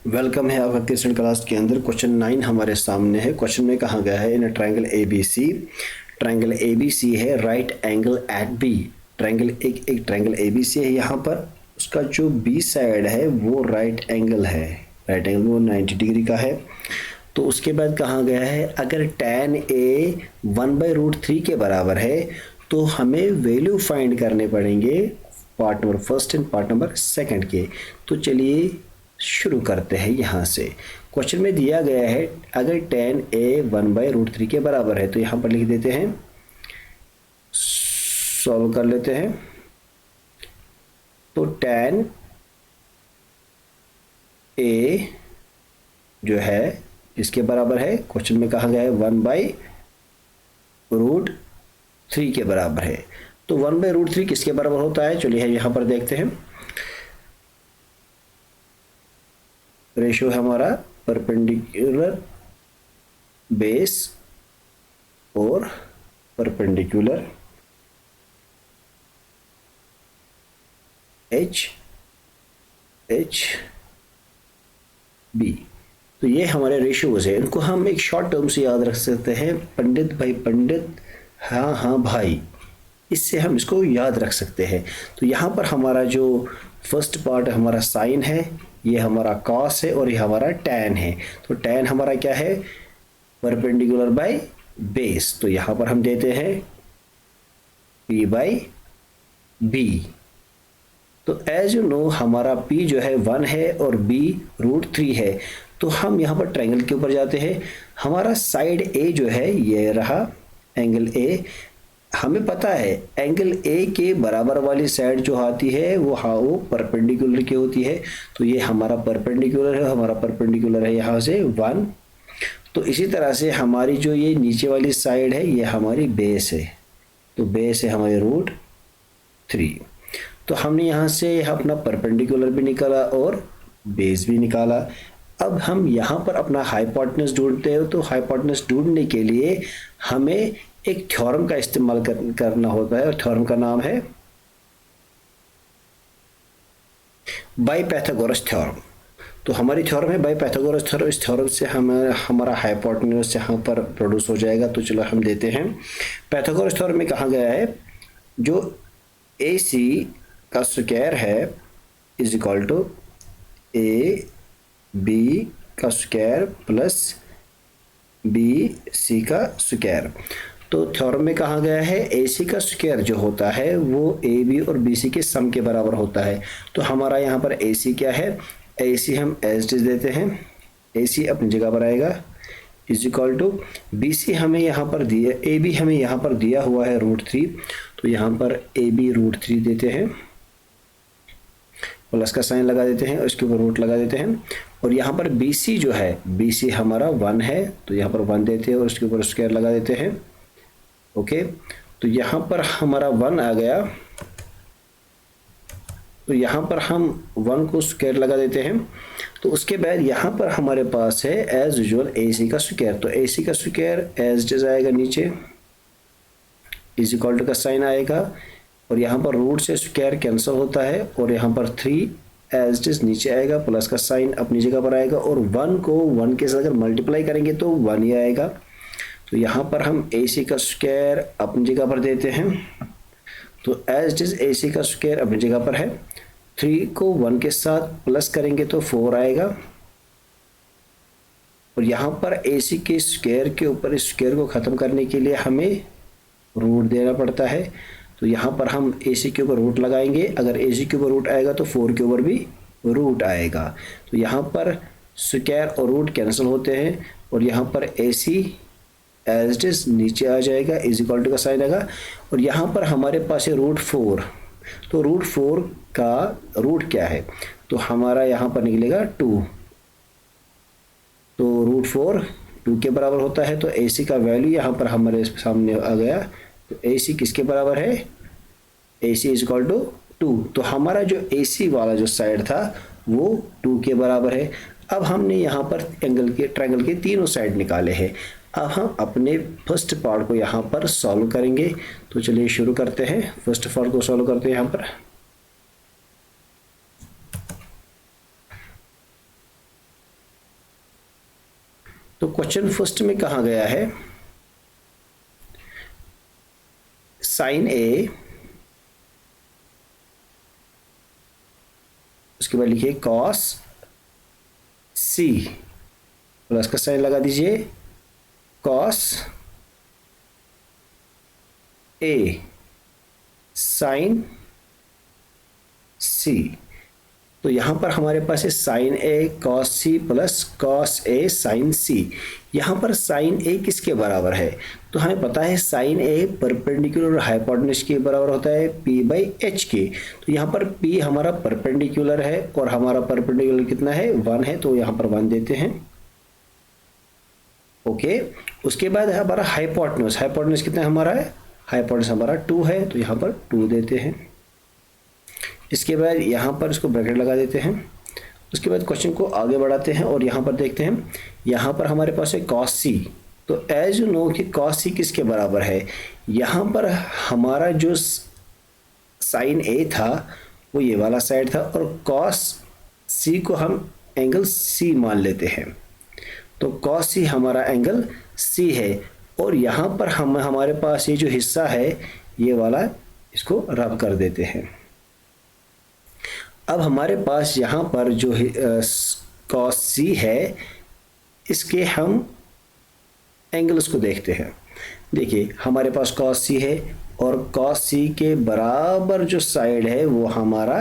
Welcome है आपका Kristen class के अंदर। क्वेश्चन 9 हमारे सामने है। क्वेश्चन में कहा गया है in triangle A B C है, right angle at B. Triangle एक ट्रायंगल ए बी सी है, यहाँ पर उसका जो बी साइड है वो राइट एंगल है, राइट एंगल वो 90 डिग्री का है। तो उसके बाद कहा गया है अगर tan ए 1/√3 के बराबर है तो हमें वैल्यू फाइंड करने पड़ेंगे part number first and part number second के। तो चलिए शुरू करते हैं यहाँ से। क्वेश्चन में दिया गया है अगर tan ए 1/√3 के बराबर है, तो यहाँ पर लिख देते हैं, सॉल्व कर लेते हैं। तो tan ए जो है इसके बराबर है, क्वेश्चन में कहा गया है 1/√3 के बराबर है। तो 1/√3 किसके बराबर होता है, चलिए यहाँ पर देखते हैं। रेशियो है हमारा परपेंडिकुलर बेस और परपेंडिकुलर एच बी। तो ये हमारे रेशियोज है, इनको हम एक शॉर्ट टर्म से याद रख सकते हैं, पंडित भाई पंडित, हाँ हाँ भाई, इससे हम इसको याद रख सकते हैं। तो यहाँ पर हमारा जो फर्स्ट पार्ट हमारा साइन है, ये हमारा कॉस है और ये हमारा टैन है। तो टैन हमारा क्या है, परपेंडिकुलर बाय बेस। तो यहाँ पर हम देते हैं p बाई बी। तो एज यू नो हमारा p जो है 1 है और b √3 है। तो हम यहाँ पर ट्रायंगल के ऊपर जाते हैं। हमारा साइड a जो है ये रहा एंगल a। हमें पता है एंगल ए के बराबर वाली साइड जो आती है वो परपेंडिकुलर की होती है। तो ये हमारा परपेंडिकुलर है, हमारा परपेंडिकुलर है यहाँ से 1। तो इसी तरह से हमारी जो ये नीचे वाली साइड है ये हमारी बेस है। तो बेस है हमारी √3। तो हमने यहाँ से अपना परपेंडिकुलर भी निकाला और बेस भी निकाला। अब हम यहाँ पर अपना हाइपोटेनस ढूंढते हैं। तो हाइपोटेनस ढूंढने के लिए हमें एक थ्योरम का इस्तेमाल करना होता है और थ्योरम का नाम है बाई पाइथागोरस थ्योरम। तो हमारी थ्योरम है बाई पाइथागोरस थ्योरम। इस थ्योरम से हमारा हाइपोटेनस यहाँ पर प्रोड्यूस हो जाएगा। तो चलो हम देते हैं। पाइथागोरस थ्योरम में कहा गया है जो AC का स्क्वायर है इज इक्वल टू AB का स्क्वायर प्लस BC का स्क्वायर। तो थ्योरम में कहा गया है AC का स्क्वायर जो होता है वो AB और BC के सम के बराबर होता है। तो हमारा यहाँ पर AC क्या है, AC हम एज इट इज देते हैं, AC अपनी जगह पर आएगा इज इक्वल टू BC हमें यहाँ पर दिया, AB हमें यहाँ पर दिया हुआ है √3। तो यहाँ पर AB √3 देते हैं, प्लस का साइन लगा देते हैं और इसके ऊपर रूट लगा देते हैं। और यहाँ पर BC जो है, BC हमारा 1 है, तो यहाँ पर 1 देते हैं और इसके ऊपर स्क्वायर लगा देते हैं। ओके, तो यहाँ पर हमारा 1 आ गया। तो यहाँ पर हम 1 को स्क्वायर लगा देते हैं। तो उसके बाद यहाँ पर हमारे पास है एज यूजुअल AC का स्क्वायर। तो AC का स्क्वायर एज इट इज आएगा नीचे, इज इक्वल टू का साइन आएगा और यहाँ पर रूट से स्क्वायर कैंसिल होता है और यहाँ पर 3 एज इट इज नीचे आएगा, प्लस का साइन अपनी जगह पर आएगा और 1 को 1 के साथ अगर मल्टीप्लाई करेंगे तो 1 ही आएगा। तो यहाँ पर हम AC का स्क्वायर अपनी जगह पर देते हैं। तो एज इट इज AC का स्क्वायर अपनी जगह पर है, 3 को 1 के साथ प्लस करेंगे तो 4 आएगा। और यहाँ पर AC के स्क्वायर के ऊपर स्क्वायर को ख़त्म करने के लिए हमें रूट देना पड़ता है। तो यहाँ पर हम AC के ऊपर रूट लगाएंगे, अगर AC के ऊपर रूट आएगा तो 4 के ऊपर भी रूट आएगा। तो यहाँ पर स्क्वायर और रूट कैंसिल होते हैं और यहाँ पर AC एज इट इज नीचे आ जाएगा, इज इक्वल टू का साइन आएगा। और यहाँ पर हमारे पास है √4। तो √4 का रूट क्या है, तो हमारा यहाँ पर निकलेगा 2। तो √4 2 के बराबर होता है। तो AC का वैल्यू यहाँ पर हमारे सामने आ गया। तो AC किसके बराबर है, AC इज इक्वल टू 2। तो हमारा जो AC वाला जो साइड था वो 2 के बराबर है। अब हमने यहाँ पर ट्रायंगल के तीनों साइड निकाले हैं। अब हम अपने फर्स्ट पार्ट को यहाँ पर सॉल्व करेंगे। तो चलिए शुरू करते हैं, फर्स्ट पार्ट को सॉल्व करते हैं यहाँ पर। तो क्वेश्चन फर्स्ट में कहा गया है साइन ए, उसके बाद लिखिए कॉस सी, प्लस का साइन लगा दीजिए, कॉस ए साइन सी। तो यहां पर हमारे पास है sign A cos C plus cos A sign सी। यहां पर साइन ए किसके बराबर है? तो हमें पता है साइन ए परपेंडिकुलर हाइपोटेन्यूज के बराबर होता है p बाई एच के। तो यहाँ पर p हमारा परपेंडिकुलर है और हमारा परपेंडिकुलर कितना है 1 है, तो यहाँ पर 1 देते हैं। ओके, उसके बाद हमारा हाइपोटेन्यूज, हाइपोटेन्यूज कितना हमारा है? हाइपोटेन्यूज हमारा 2 है, तो यहाँ पर 2 देते हैं। इसके बाद यहाँ पर इसको ब्रैकेट लगा देते हैं। उसके बाद क्वेश्चन को आगे बढ़ाते हैं और यहाँ पर देखते हैं, यहाँ पर हमारे पास है कॉस सी। तो एज यू नो कि कॉस सी किसके बराबर है? यहाँ पर हमारा जो साइन ए था वो ये वाला साइड था और कॉस सी को हम एंगल सी मान लेते हैं। तो कॉस सी हमारा एंगल सी है और यहाँ पर हमारे पास ये जो हिस्सा है ये वाला, इसको रब कर देते हैं। अब हमारे पास यहाँ पर जो कॉस सी है, इसके हम एंगल्स को देखते हैं। देखिए हमारे पास कॉस सी है और कॉस सी के बराबर जो साइड है वो हमारा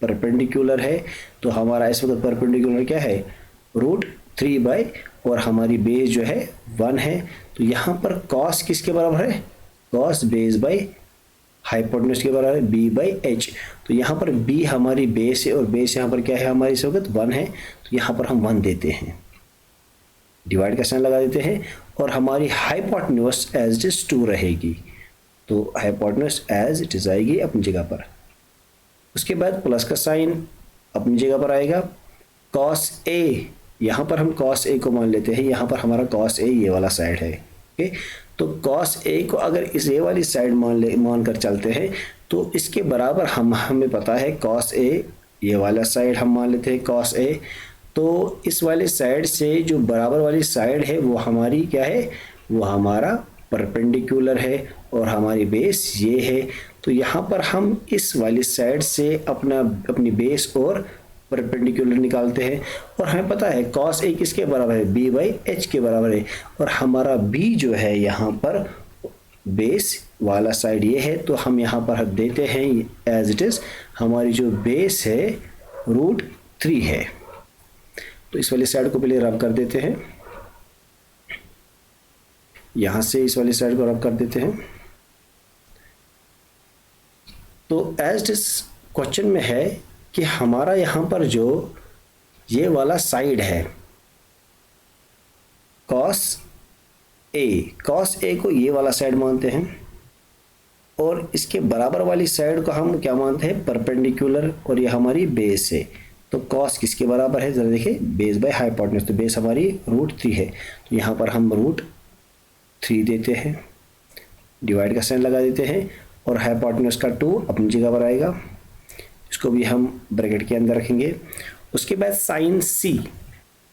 परपेंडिकुलर है। तो हमारा इस वक्त परपेंडिकुलर क्या है? √3 बाई, और हमारी बेस जो है 1 है। तो यहाँ पर कॉस किसके बराबर है? कॉस बेस बाई हाइपोटेन्यूज के बराबर है b बाई एच। तो यहाँ पर b हमारी बेस है और बेस यहाँ पर क्या है हमारी इस वक्त 1 है, तो यहाँ पर हम 1 देते हैं, डिवाइड का साइन लगा देते हैं और हमारी हाइपोटेन्यूज एज इट इज 2 रहेगी। तो हाइपोटेन्यूज एज इट इज आएगी अपनी जगह पर। उसके बाद प्लस का साइन अपनी जगह पर आएगा। कॉस ए, यहाँ पर हम कॉस ए को मान लेते हैं, यहाँ पर हमारा कॉस ए ये वाला साइड है। ओके, तो कॉस ए को अगर इस ए वाली साइड मान कर चलते हैं तो इसके बराबर हमें पता है कॉस ए ये वाला साइड हम मान लेते हैं कॉस ए। तो इस वाले साइड से जो बराबर वाली साइड है वो हमारी क्या है? वो हमारा परपेंडिकुलर है और हमारी बेस ये है। तो यहाँ पर हम इस वाली साइड से अपनी बेस और परपेंडिकुलर निकालते हैं और हमें पता है कॉस ए किसके बराबर है? b बाई एच के बराबर है और हमारा b जो है यहाँ पर बेस वाला साइड ये है। तो हम यहाँ पर देते हैं एज इट इज, हमारी जो बेस है √3 है। तो इस वाली साइड को पहले रब कर देते हैं, यहाँ से इस वाली साइड को रब कर देते हैं। तो एज इट इज क्वेश्चन में है कि हमारा यहाँ पर जो ये वाला साइड है कॉस ए को ये वाला साइड मानते हैं और इसके बराबर वाली साइड को हम क्या मानते हैं? परपेंडिकुलर, और ये हमारी बेस है। तो कॉस किसके बराबर है? जरा देखिए, बेस बाय हाइपोटेन्यूज। तो बेस हमारी √3 है, तो यहाँ पर हम √3 देते हैं, डिवाइड का साइन लगा देते हैं और हाइपोटेन्यूज का 2 अपनी जगह पर आएगा। इसको भी हम ब्रैकेट के अंदर रखेंगे। उसके बाद साइन सी,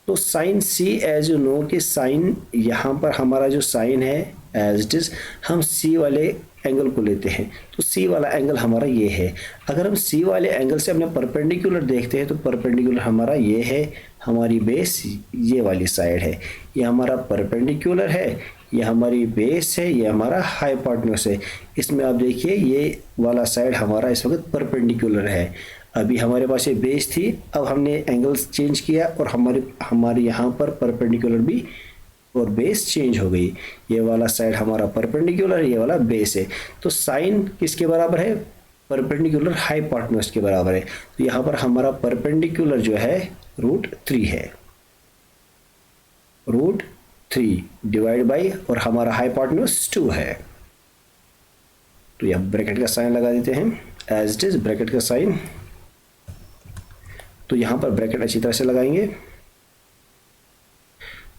तो sine C as you know कि साइन यहाँ पर हमारा जो साइन है एज इट इज हम सी वाले एंगल को लेते हैं। तो सी वाला एंगल हमारा ये है। अगर हम सी वाले एंगल से अपने परपेंडिकुलर देखते हैं तो परपेंडिकुलर हमारा ये है, हमारी बेस ये वाली साइड है, ये हमारा परपेंडिकुलर है, ये हमारी बेस है, ये हमारा हाइपोटेन्यूज है। इसमें आप देखिए ये वाला साइड हमारा इस वक्त परपेंडिकुलर है। अभी हमारे पास ये बेस थी, अब हमने एंगल्स चेंज किया और हमारे यहाँ पर परपेंडिकुलर भी और बेस चेंज हो गई। ये वाला साइड हमारा परपेंडिकुलर, ये वाला बेस है। तो साइन किसके बराबर है? परपेंडिकुलर हाइपोटेन्यूज के बराबर है। तो यहाँ पर हमारा परपेंडिकुलर जो है √3 है, √3 डिवाइड बाई, और हमारा हाइपोटेन्यूज 2 है। तो यहाँ ब्रैकेट का साइन लगा देते हैं एज इट इज, ब्रैकेट का साइन। तो यहाँ पर ब्रैकेट अच्छी तरह से लगाएंगे।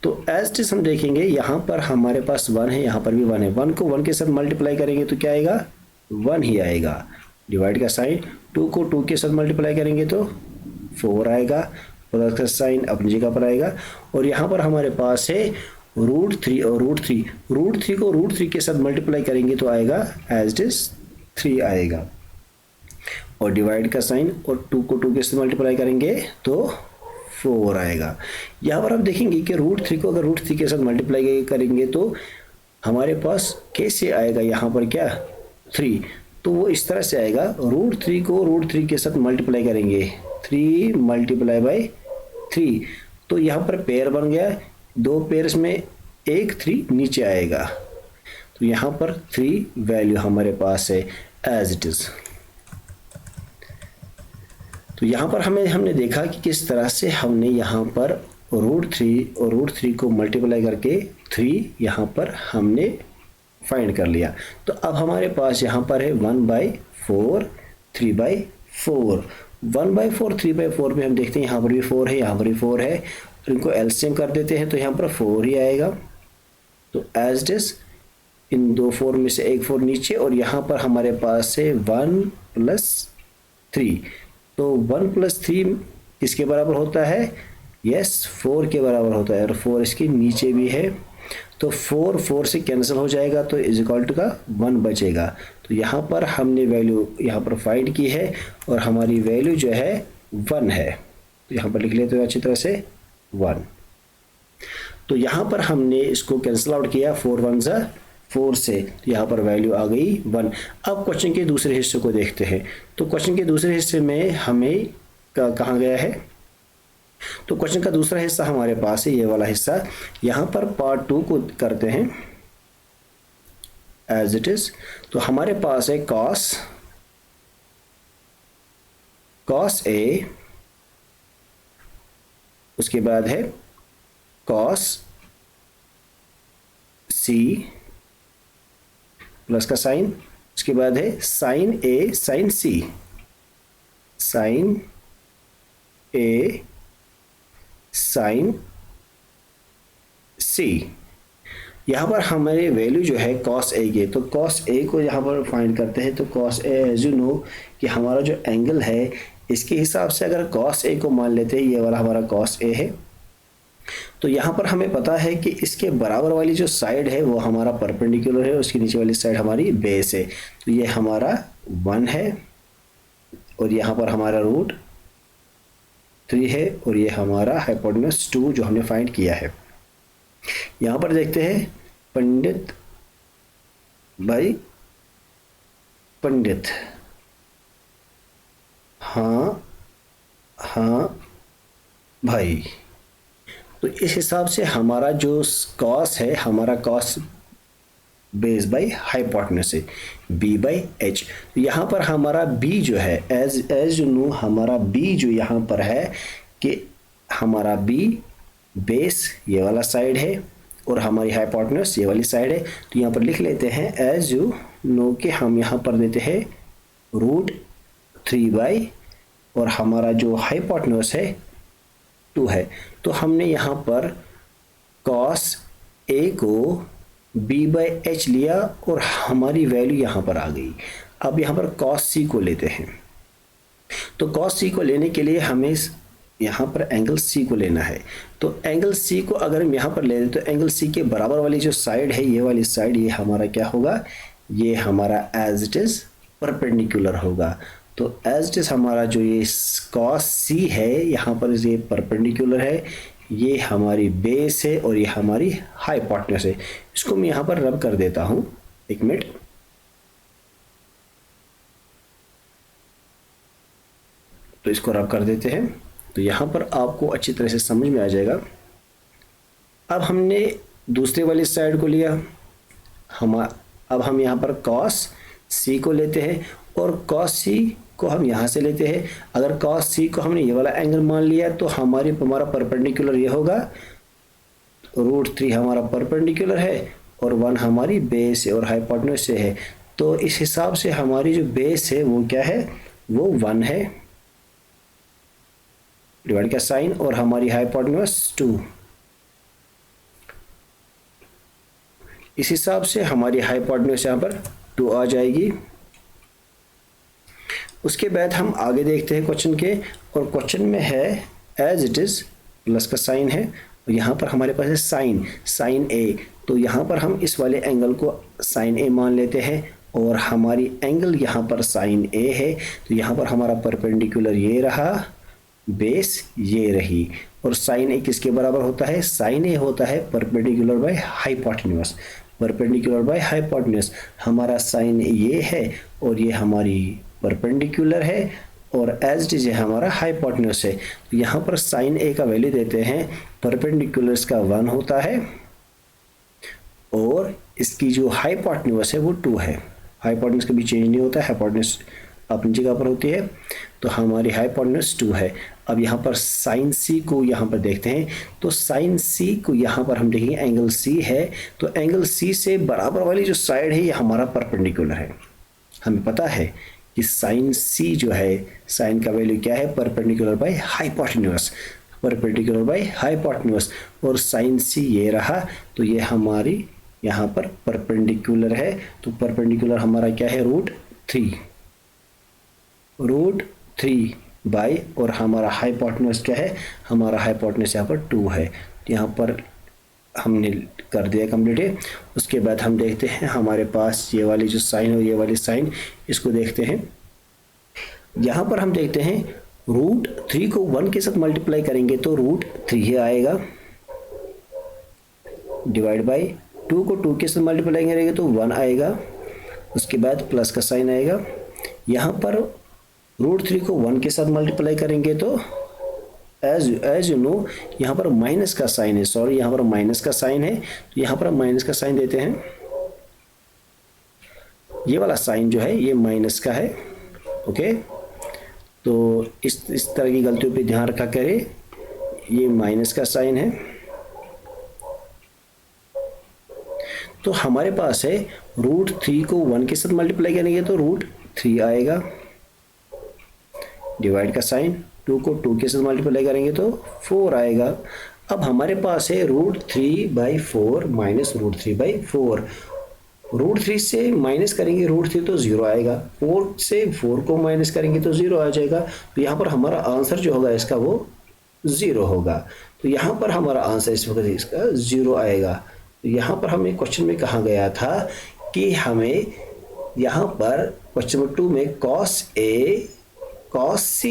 तो एज इट इज हम देखेंगे यहाँ पर हमारे पास 1 है, यहाँ पर भी 1 है। 1 को 1 के साथ मल्टीप्लाई करेंगे तो क्या आएगा? 1 ही आएगा। डिवाइड का साइन, 2 को 2 के साथ मल्टीप्लाई करेंगे तो 4 आएगा। प्लस का साइन अपनी जगह पर आएगा, और यहाँ पर हमारे पास है √3 और √3। √3 को √3 के साथ मल्टीप्लाई करेंगे तो आएगा एज इट इज 3 आएगा, और डिवाइड का साइन, और 2 को 2 के साथ मल्टीप्लाई करेंगे तो 4 आएगा। यहाँ पर आप देखेंगे कि √3 को अगर √3 के साथ मल्टीप्लाई करेंगे तो हमारे पास कैसे आएगा, यहाँ पर क्या 3, तो वो इस तरह से आएगा। √3 को √3 के साथ मल्टीप्लाई करेंगे, 3 मल्टीप्लाई बाई 3, तो यहाँ पर पेयर बन गया, 2 पेयर्स में एक 3 नीचे आएगा, तो यहाँ पर 3 वैल्यू हमारे पास है एज इट इज। तो यहाँ पर हमने देखा कि किस तरह से हमने यहाँ पर √3 और √3 को मल्टीप्लाई करके 3 यहाँ पर हमने फाइंड कर लिया। तो अब हमारे पास यहाँ पर है 1/4 3/4। 1/4 3/4 में हम देखते हैं यहाँ पर भी 4 है, यहाँ पर भी 4 है, तो इनको एलसीएम कर देते हैं तो यहाँ पर 4 ही आएगा। तो एज इट इज इन 2 4 में से एक 4 नीचे, और यहाँ पर हमारे पास है 1 + 3, तो 1 + 3 किसके बराबर होता है, यस 4 के बराबर होता है, और 4 इसके नीचे भी है, तो 4 4 से कैंसिल हो जाएगा, तो इज इक्वल टू का 1 बचेगा। तो यहाँ पर हमने वैल्यू यहाँ पर फाइंड की है, और हमारी वैल्यू जो है 1 है, तो यहाँ पर लिख लेते हैं अच्छी तरह से 1। तो यहाँ पर हमने इसको कैंसिल आउट किया, 4 1 ज़ा 4 से, तो यहाँ पर वैल्यू आ गई 1। अब क्वेश्चन के दूसरे हिस्से को देखते हैं। तो क्वेश्चन के दूसरे हिस्से में हमें कहाँ गया है, तो क्वेश्चन का दूसरा हिस्सा हमारे पास है ये वाला हिस्सा। यहाँ पर पार्ट 2 को करते हैं एज इट इज। तो हमारे पास है cos A, उसके बाद है cos C प्लस का साइन, उसके बाद है sin A sin C, sin A sin C। यहाँ पर हमारे वैल्यू जो है cos A के, तो cos A को यहाँ पर फाइंड करते हैं। तो cos A as you know कि हमारा जो एंगल है इसके हिसाब से अगर cos A को मान लेते हैं, ये वाला हमारा cos A है, तो यहाँ पर हमें पता है कि इसके बराबर वाली जो साइड है वो हमारा परपेंडिकुलर है, उसके नीचे वाली साइड हमारी बेस है, तो ये हमारा 1 है, और यहाँ पर हमारा √3 है, और ये हमारा हाइपोटेन्यूज 2 जो हमने फाइंड किया है। यहाँ पर देखते हैं पंडित भाई पंडित, हाँ हाँ भाई, तो इस हिसाब से हमारा जो कॉस है, हमारा कॉस बेस बाई हाइपोटेन्यूज है B/H। तो यहाँ पर हमारा B जो है एज यू नो, हमारा B जो यहाँ पर है कि हमारा B बेस ये वाला साइड है, और हमारी हाइपोटेन्यूज ये वाली साइड है। तो यहाँ पर लिख लेते हैं एज यू नो कि हम यहाँ पर देते हैं √3 और हमारा जो हाइपोटेन्यूज है 2 है। तो हमने यहाँ पर cos A को B/H लिया, और हमारी वैल्यू यहाँ पर आ गई। अब यहाँ पर cos C को लेते हैं। तो cos C को लेने के लिए हमें यहाँ पर एंगल C को लेना है। तो एंगल C को अगर हम यहाँ पर ले लें तो एंगल C के बराबर वाली जो साइड है, ये वाली साइड, ये हमारा क्या होगा, ये हमारा एज इट इज परपेंडिकुलर होगा। तो एज इट इज हमारा जो ये cos C है यहाँ पर ये परपेंडिकुलर है, ये हमारी बेस है, और ये हमारी हाइपोटेन्यूज है। इसको मैं यहाँ पर रब कर देता हूँ, 1 मिनट। तो इसको रब कर देते हैं, तो यहाँ पर आपको अच्छी तरह से समझ में आ जाएगा। अब हमने दूसरे वाली साइड को लिया, अब हम यहाँ पर cos C को लेते हैं, और cos C को हम यहाँ से लेते हैं। अगर cos C को हमने ये वाला एंगल मान लिया तो हमारा परपेंडिकुलर ये होगा, √3 हमारा परपेंडिकुलर है, और 1 हमारी बेस है, और हाइपोटेन्यूज से है। तो इस हिसाब से हमारी जो बेस है वो क्या है, वो 1 है, डिवाइड का साइन, और हमारी हाइपोटेन्यूज 2। इस हिसाब से हमारी हाइपोटेन्यूज यहाँ पर 2 आ जाएगी। उसके बाद हम आगे देखते हैं क्वेश्चन के, और क्वेश्चन में है एज इट इज़ प्लस का साइन है, और यहाँ पर हमारे पास है साइन ए, तो यहाँ पर हम इस वाले एंगल को साइन ए मान लेते हैं, और हमारी एंगल यहाँ पर साइन ए है, तो यहाँ पर हमारा परपेंडिकुलर ये रहा, बेस ये रही, और साइन ए किसके बराबर होता है, साइन ए होता है perpendicular by hypotenuse, perpendicular by hypotenuse. हमारा साइन ये है और ये हमारी परपेंडिकुलर है, और एज इट इज हमारा हाइपोटेन्यूज है। तो यहाँ पर साइन ए का वैल्यू देते हैं, परपेंडिकुलर का 1 होता है, और इसकी जो हाइपोटेन्यूज है वो 2 है। हाइपोटेन्यूज कभी चेंज नहीं होता है, हाइपोटेन्यूज अपनी जगह पर होती है, तो हमारी हाइपोटेन्यूज 2 है। अब यहाँ पर साइन सी को यहाँ पर देखते हैं, तो साइन सी को यहाँ पर हम देखेंगे एंगल सी है, तो एंगल सी से बराबर वाली जो साइड है ये हमारा परपेंडिकुलर है। हमें पता है कि साइन सी जो है, साइन का वैल्यू क्या है, perpendicular by hypotenuse, perpendicular by hypotenuse, और साइन सी ये रहा, तो ये हमारी यहाँ पर परपेंडिकुलर है, तो परपेंडिकुलर हमारा क्या है, √3 बाय, और हमारा हाइपोटेन्यूज क्या है, हमारा हाइपोटेन्यूज यहाँ पर 2 है। यहाँ पर हमने कर दिया कंप्लीट है। उसके बाद हम देखते हैं हमारे पास ये वाली जो साइन और ये वाली साइन, इसको देखते हैं। यहाँ पर हम देखते हैं √3 को 1 के साथ मल्टीप्लाई करेंगे तो √3 ही आएगा, डिवाइड बाय 2 को 2 के साथ मल्टीप्लाई करेंगे तो 1 आएगा, उसके बाद प्लस का साइन आएगा। यहाँ पर √3 को 1 के साथ मल्टीप्लाई करेंगे तो एज यू नो यहाँ पर माइनस का साइन है, सॉरी यहाँ पर माइनस का साइन है, तो यहाँ पर हम माइनस का साइन देते हैं। ये वाला साइन जो है ये माइनस का है, ओके। तो इस तरह की गलतियों पे ध्यान रखा करें, ये माइनस का साइन है। तो हमारे पास है √3 को 1 के साथ मल्टीप्लाई करेंगे तो √3 आएगा, डिवाइड का साइन, 2 को 2 के साथ मल्टीप्लाई करेंगे तो 4 आएगा। अब हमारे पास है √3/4 माइनस √3/4, √3 से माइनस करेंगे √3 तो 0 आएगा, 4 से 4 को माइनस करेंगे तो 0 आ जाएगा। तो यहाँ पर हमारा आंसर जो होगा इसका वो 0 होगा। तो यहाँ पर हमारा आंसर इस वक्त इसका 0 आएगा। तो यहाँ पर हमें क्वेश्चन में कहा गया था कि हमें यहाँ पर क्वेश्चन नंबर 2 में cos A cos C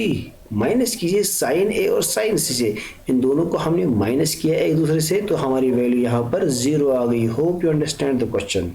minus कीजिए sin A और sin C से, इन दोनों को हमने माइनस किया एक दूसरे से, तो हमारी वैल्यू यहाँ पर 0 आ गई। Hope you understand the question.